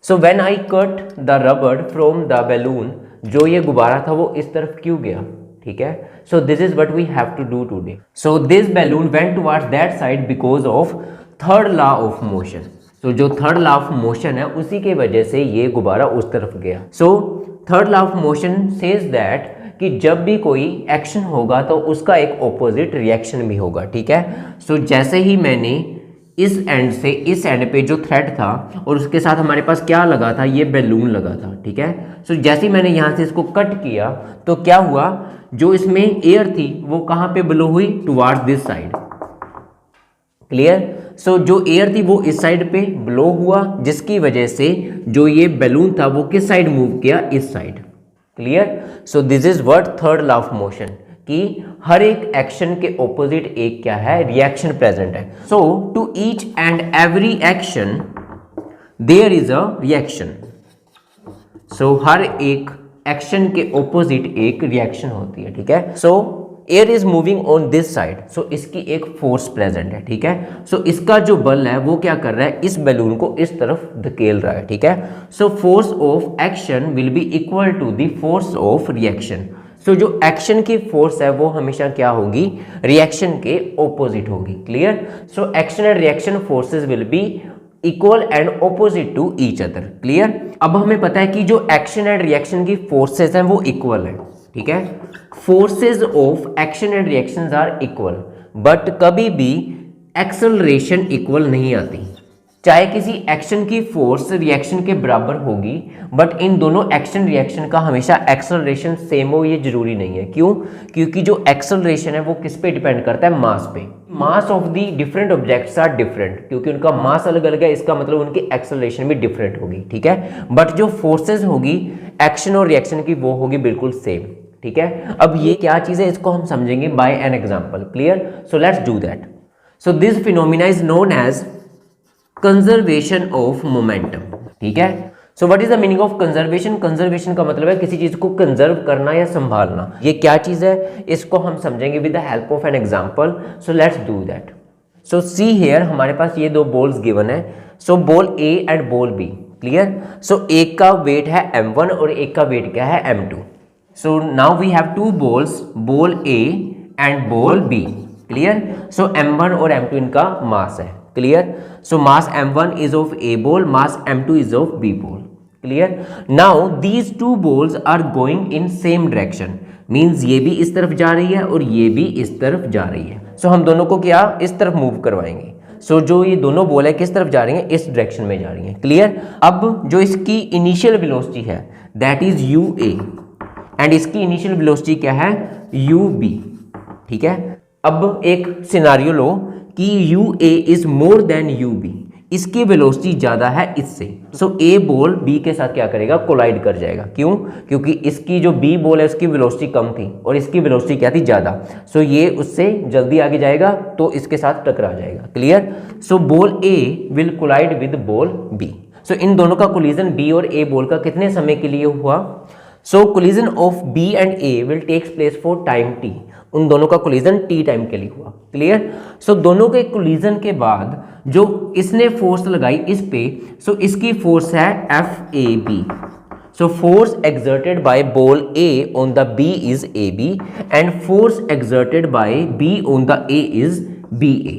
So when I cut the rubber from the balloon, जो ये गुब्बारा था वो इस तरफ क्यों गया, ठीक है। So this is what we have to do today. So this balloon went towards that side because of third law of motion. So जो थर्ड लॉ ऑफ मोशन है उसी के वजह से ये गुब्बारा उस तरफ गया। So third law of motion says that कि जब भी कोई एक्शन होगा तो उसका एक ऑपोजिट रिएक्शन भी होगा, ठीक है। सो जैसे ही मैंने इस एंड से इस एंड पे जो थ्रेड था और उसके साथ हमारे पास क्या लगा था, ये बैलून लगा था, ठीक है। सो जैसे ही मैंने यहाँ से इसको कट किया तो क्या हुआ, जो इसमें एयर थी वो कहाँ पे ब्लो हुई, टुवार्ड्स दिस साइड, क्लियर। सो जो एयर थी वो इस साइड पे ब्लो हुआ, जिसकी वजह से जो ये बैलून था वो किस साइड मूव किया, इस side, clear. So this is what third law of motion, कि हर एक एक्शन के ऑपोजिट एक क्या है, रिएक्शन प्रेजेंट है। So to each and every action there is a reaction. So हर एक एक्शन के ऑपोजिट एक रिएक्शन होती है, ठीक है। So air is moving on this side, so इसकी एक फोर्स प्रेजेंट है, ठीक है। सो इसका जो बल है वो क्या कर रहा है, इस बैलून को इस तरफ धकेल रहा है, ठीक है। So force of action will be equal to the force of reaction. So जो एक्शन की फोर्स है वो हमेशा क्या होगी, रिएक्शन के ऑपोजिट होगी, clear. So action and reaction forces will be equal and opposite to each other, clear. अब हमें पता है कि जो एक्शन एंड रिएक्शन की फोर्सेस हैं वो इक्वल है, ठीक है। Forces of action and reactions are equal, but कभी भी एक्सेलरेशन इक्वल नहीं आती। चाहे किसी एक्शन की फोर्स रिएक्शन के बराबर होगी, बट इन दोनों एक्शन रिएक्शन का हमेशा एक्सेलरेशन सेम हो ये जरूरी नहीं है। क्यों, क्योंकि जो एक्सेलरेशन है वो किस पे डिपेंड करता है, मास पे। Mass of the different objects are different, क्योंकि उनका मास अलग अलग है, इसका मतलब उनकी एक्सेलरेशन भी डिफरेंट होगी, ठीक है। बट जो फोर्सेज होगी एक्शन और रिएक्शन की वो होगी बिल्कुल सेम, ठीक है। अब ये क्या चीज है इसको हम समझेंगे by an example, clear. So let's do that. So this phenomena is known as conservation of momentum, ठीक है। So what is the meaning of conservation. Conservation का मतलब है किसी चीज को कंजर्व करना या संभालना। ये क्या चीज है इसको हम समझेंगे with the help of an example. So let's do that. So see here हमारे पास ये दो बॉल्स गिवन है। So ball A and ball B, clear. So एक का वेट है m1 और एक का वेट क्या है m2। So now we have two balls, ball A and ball B, clear. So m1 और m2 इनका मास है, clear. So mass m1 is of A ball, mass m2 is of B ball, clear. Now these two balls are going in same direction, means ये भी इस तरफ जा रही है और ये भी इस तरफ जा रही है। सो हम दोनों को क्या इस तरफ मूव करवाएंगे। सो जो ये दोनों बॉल है किस तरफ जा रही हैं, इस डायरेक्शन में जा रही हैं, क्लियर। अब जो इसकी इनिशियल वेलोसिटी है दैट इज UA एंड इसकी इनिशियल वेलोसिटी क्या है, UB, ठीक है। अब एक सिनारियो लो कि UA is more than UB, इसकी वेलोसिटी ज्यादा है इससे। सो A बॉल B के साथ क्या करेगा, कोलाइड कर जाएगा। क्यों, क्योंकि इसकी जो B बॉल है उसकी वेलोसिटी कम थी और इसकी वेलोसिटी क्या थी, ज्यादा। सो ये उससे जल्दी आगे जाएगा तो इसके साथ टकरा जाएगा, clear. So ball A will collide with ball B। So इन दोनों का कोलिजन B और A बॉल का कितने समय के लिए हुआ। So collision of B and A will takes place for time t। उन दोनों का कोलिजन t टाइम के लिए हुआ, क्लियर। सो दोनों के कोलिजन के बाद जो इसने फोर्स लगाई इस पे, सो इसकी फोर्स है FAB। So force exerted by ball A on the B is AB and force exerted by B on the A is BA।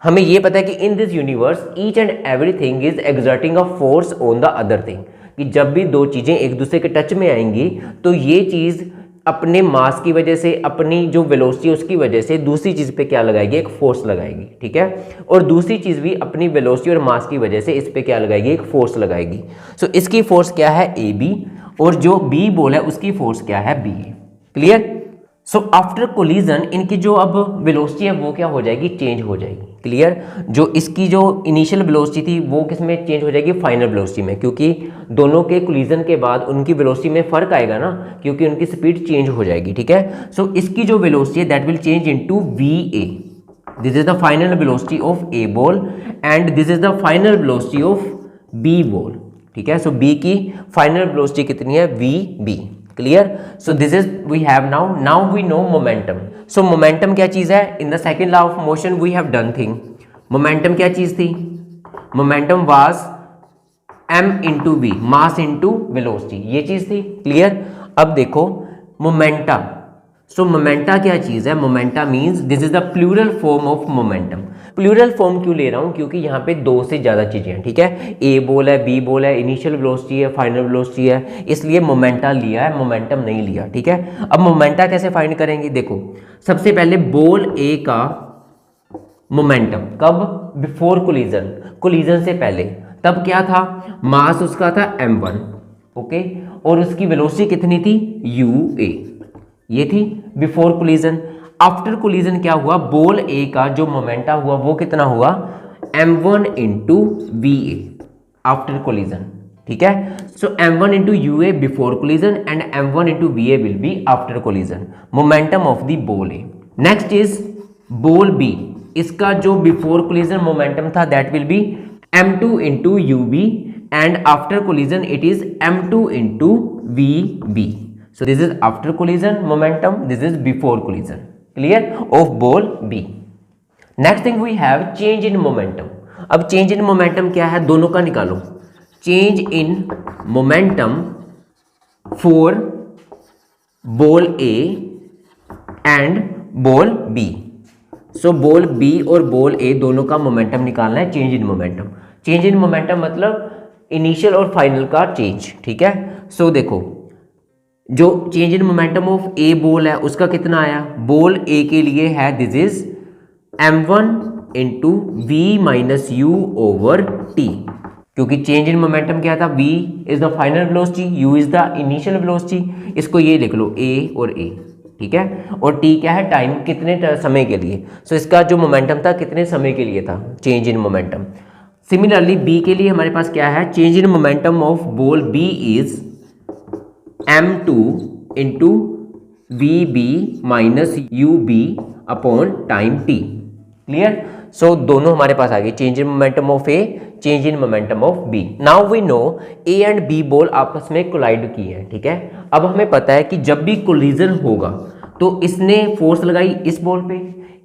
हमें ये पता है कि in this universe each and everything is exerting a force on the other thing, कि जब भी दो चीजें एक दूसरे के टच में आएंगी तो ये चीज अपने मास की वजह से, अपनी जो वेलोसिटी है उसकी वजह से दूसरी चीज पे क्या लगाएगी, एक फोर्स लगाएगी, ठीक है। और दूसरी चीज भी अपनी वेलोसिटी और मास की वजह से इस पे क्या लगाएगी, एक फोर्स लगाएगी। सो इसकी फोर्स क्या है AB और जो B बॉल है उसकी फोर्स क्या है BA, clear. So after collision इनकी जो अब वेलोसिटी है वो क्या हो जाएगी, चेंज हो जाएगी, क्लियर। जो इसकी जो इनिशियल वेलोसिटी थी वो किस में चेंज हो जाएगी, फाइनल वेलोसिटी में, क्योंकि दोनों के कोलिजन के बाद उनकी वेलोसिटी में फर्क आएगा ना, क्योंकि उनकी स्पीड चेंज हो जाएगी, ठीक है। सो इसकी जो वेलोसिटी है that will change into VA। This is the final velocity of A ball and this is the final velocity of B ball, ठीक है। सो B की फाइनल वेलोसिटी कितनी है, VB, clear. So this is we have now we know momentum. So momentum क्या चीज है, in the second law of motion we have done thing. Momentum क्या चीज थी, momentum was m into we, mass into velocity, ये चीज थी। Clear. अब देखो मोमेंटा। सो मोमेंटा क्या चीज है? Momenta means this is the plural form of momentum. Plural form क्यों ले रहा हूं? क्योंकि यहाँ पे दो से ज्यादा चीजें हैं, ठीक है। ए बोल है, बी बोल है, इनिशियल वेलोसिटी है, फाइनल वेलोसिटी है, इसलिए मोमेंटा लिया है, मोमेंटम नहीं लिया, ठीक है। अब मोमेंटा कैसे फाइंड करेंगे? देखो सबसे पहले बोल ए का मोमेंटम कब? बिफोर कोलिजन, कोलिजन से पहले। तब क्या था? मास उसका था m1, ओके, और उसकी वेलोसिटी कितनी थी? ua, ये थी बिफोर कोलिजन। आफ्टर कोलिजन क्या हुआ? बोल ए का जो मोमेंटा हुआ वो कितना हुआ? m1 into V A after collision, ठीक है। So m1 into U A before collision and m1 into V A will be after collision, momentum of the ball A. Next is ball B, इसका जो before collision momentum था that will be m2 into U B and after collision it is m2 into V B. So this is after collision momentum, this is before collision, clear, of ball B. Next thing we have change in momentum. अब change in momentum क्या है? दोनों का निकालो। Change in momentum for ball A and ball B. So ball B और ball A दोनों का momentum निकालना है, change in momentum. Change in momentum मतलब इनिशियल और फाइनल का चेंज, ठीक है। सो देखो जो चेंज इन मोमेंटम ऑफ ए बोल है उसका कितना आया? बोल ए के लिए है this is m1 into V minus U over T, क्योंकि चेंज इन मोमेंटम क्या था? v is the final velocity, u is the initial velocity, इसको ये लिख लो a और a, ठीक है। और t क्या है? टाइम, कितने समय के लिए। सो इसका जो मोमेंटम था कितने समय के लिए था? Change in momentum. Similarly b के लिए हमारे पास क्या है? Change in momentum of ball b is m2 into V B minus U B upon time t, clear. So दोनों हमारे पास आ गए, change in momentum of A, change in momentum of B. Now we know A and B ball आपस में collide किए हैं, ठीक है। अब हमें पता है कि जब भी कोलिजन होगा तो इसने फोर्स लगाई इस बॉल पे,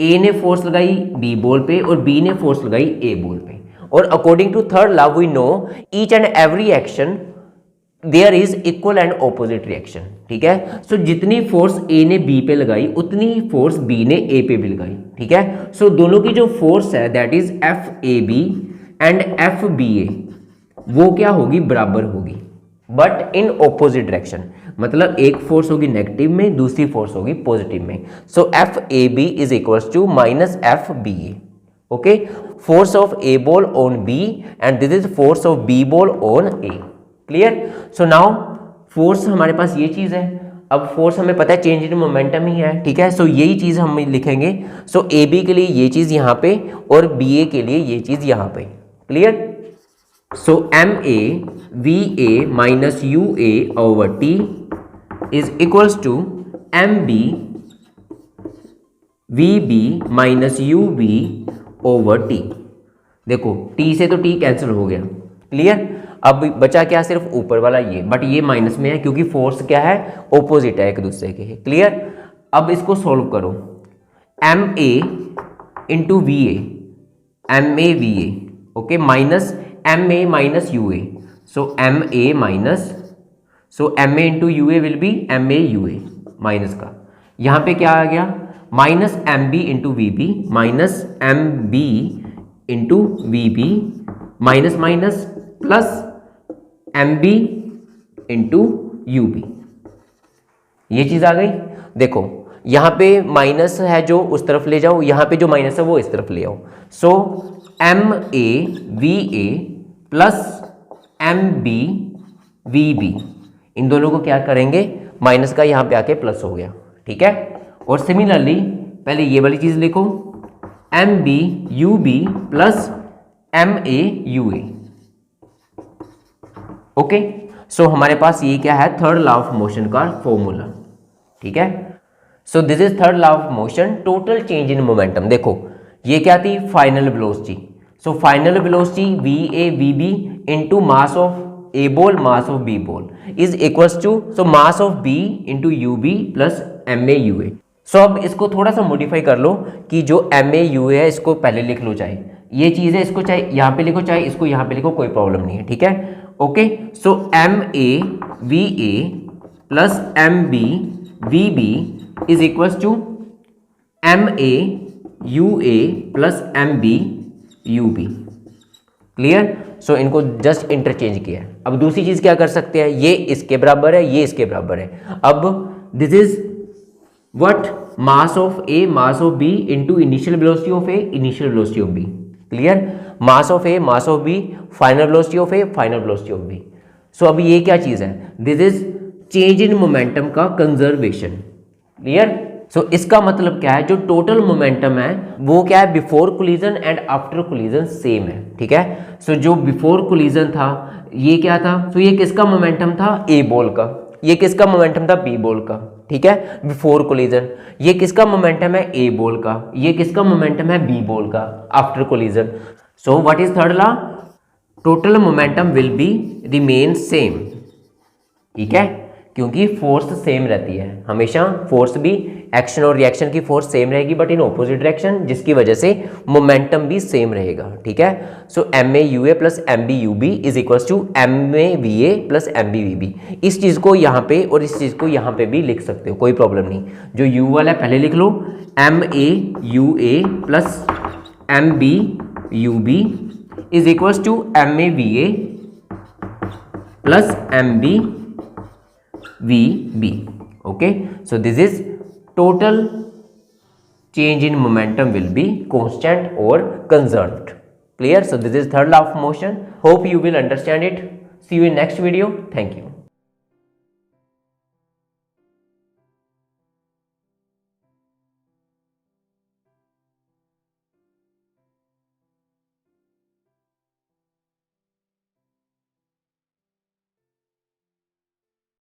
ए ने फोर्स लगाई बी बॉल पे और बी ने फोर्स लगाई ए बॉल पे। और according to third law we know each and every action there is equal and opposite reaction, ठीक है। सो जितनी फोर्स ए ने बी पे लगाई उतनी ही फोर्स बी ने ए पे भी लगाई, ठीक है। सो दोनों की जो फोर्स है that is F A B and F B A, वो क्या होगी? बराबर होगी, बट इन ऑपोजिट डायरेक्शन। मतलब एक फोर्स होगी नेगेटिव में, दूसरी फोर्स होगी पॉजिटिव में। So F A B is equals to minus F B A, okay. Force of A ball on B and this is force of B ball on A, clear. So now force हमारे पास ये चीज है। अब force हमें पता है change in momentum ही है, ठीक है। सो यही चीज हम लिखेंगे। सो ए बी के लिए ये चीज यहाँ पे और बी ए के लिए ये चीज यहाँ पे, clear. So M A V A minus U A over T is equals to M B V B minus U B over T. देखो टी से तो टी कैंसिल हो गया, क्लियर। अब बचा क्या? सिर्फ ऊपर वाला ये, बट ये माइनस में है क्योंकि फोर्स क्या है? ऑपोजिट है एक दूसरे के, क्लियर। अब इसको सॉल्व करो। M A into V M A V A, okay, minus M A minus U A. So M A minus, so M A into U A will be M A U A minus का, यहाँ पे क्या आ गया? Minus M B into V B minus M B into V B minus minus plus M B into U B, ये चीज आ गई। देखो यहां पे माइनस है जो उस तरफ ले जाओ, यहां पे जो माइनस है वो इस तरफ ले आओ। So M A V A plus M B V B, इन दोनों को क्या करेंगे? माइनस का यहां पे आके प्लस हो गया, ठीक है। और सिमिलरली पहले ये वाली चीज लिखो, M B U B plus M A U A, okay. So हमारे पास ये क्या है? थर्ड लॉ ऑफ मोशन का फॉर्मूला, ठीक है। So this is third law of motion, total change in momentum. देखो ये क्या थी? Final velocity. So final velocity V A V B into mass of A ball mass of B ball is equals to, so mass of B into U B plus M A U A. So अब इसको थोड़ा सा modify कर लो कि जो M A U ए है इसको पहले लिख लो, चाहे ये चीज़ है इसको चाहे यहाँ पे लिखो चाहे इसको यहाँ पे लिखो, कोई प्रॉब्लम नहीं है, ठीक है। Okay, so M A V A plus M B V B is equals to M A U A plus M B U B. Clear? So इनको जस्ट इंटरचेंज किया है। अब दूसरी चीज क्या कर सकते हैं, ये इसके बराबर है, ये इसके बराबर है। अब this is what, mass of A mass of B into initial velocity of A initial velocity of B. Clear? Mass of A mass of B, final velocity of A final velocity of B. So अब ये क्या चीज है, this is change in momentum का conservation. Clear? So इसका मतलब क्या है, जो टोटल मोमेंटम है वो क्या है, before collision and after collision same है। ठीक है? सो जो बिफोर कोलिजन था ये क्या था, तो ये किसका मोमेंटम था, ए बॉल का। ये किसका मोमेंटम था, बी बॉल का। ठीक है, बिफोर कोलिजन। ये किसका मोमेंटम है, ए बॉल का। ये किसका मोमेंटम है, बी बॉल का after collision. So what is third law, total momentum will be remain same. ठीक है, क्योंकि फोर्स सेम रहती है हमेशा, फोर्स भी, एक्शन और रिएक्शन की फोर्स सेम रहेगी बट इन ऑपोजिट डायरेक्शन, जिसकी वजह से मोमेंटम भी सेम रहेगा। ठीक है, so M A U A plus M B U B is equals to M A V A plus M B V B. इस चीज को यहाँ पे और इस चीज को यहाँ पे भी लिख सकते हो, कोई प्रॉब्लम नहीं। जो यू वाला है पहले लिख लो, M A U A plus M B U B is equals to M A V A plus M B VB. Okay, so this is total change in momentum will be constant or conserved. Clear? So this is third law of motion. Hope you will understand it. See you in next video. Thank you.